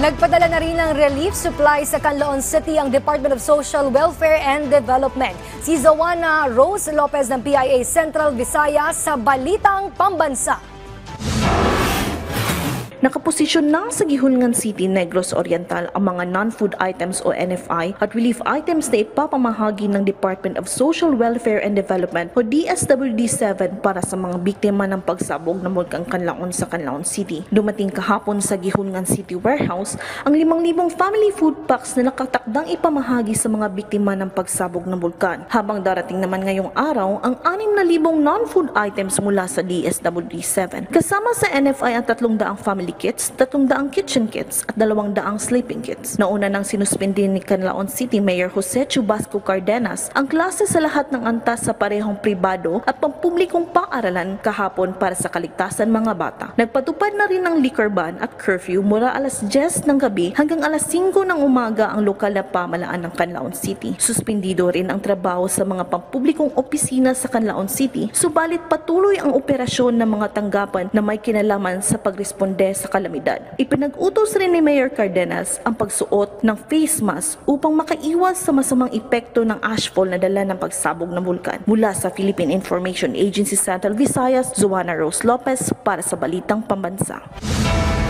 Nagpadala na rin ng relief supply sa Canlaon City ang Department of Social Welfare and Development. Si Zoana Rose Lopez ng PIA Central Visayas sa Balitang Pambansa. Nakaposisyon na sa Gihundgan City, Negros Oriental ang mga non-food items o NFI at relief items na ipapamahagi ng Department of Social Welfare and Development o DSWD-7 para sa mga biktima ng pagsabog ng Bulkang Canlaon sa Canlaon City. Dumating kahapon sa Gihundgan City Warehouse ang 5,000 family food packs na nakatakdang ipamahagi sa mga biktima ng pagsabog ng bulkan. Habang darating naman ngayong araw ang 6,000 non-food items mula sa DSWD-7. Kasama sa NFI ang 300 family kits, 300 kitchen kits at 200 sleeping kits. Nauna nang sinuspindi ni Canlaon City Mayor Jose Chubasco Cardenas ang klase sa lahat ng antas sa parehong pribado at pampublikong paaralan kahapon para sa kaligtasan mga bata. Nagpatupad na rin ng liquor ban at curfew mula alas 10 ng gabi hanggang alas 5 ng umaga ang lokal na pamahalaan ng Canlaon City. Suspindido rin ang trabaho sa mga pampublikong opisina sa Canlaon City, subalit patuloy ang operasyon ng mga tanggapan na may kinalaman sa pagresponde sa kalamidad. Ipinag-utos rin ni Mayor Cardenas ang pagsuot ng face mask upang makaiwas sa masamang epekto ng ashfall na dala ng pagsabog ng bulkan. Mula sa Philippine Information Agency Central Visayas, Zoana Rose Lopez para sa Balitang Pambansa.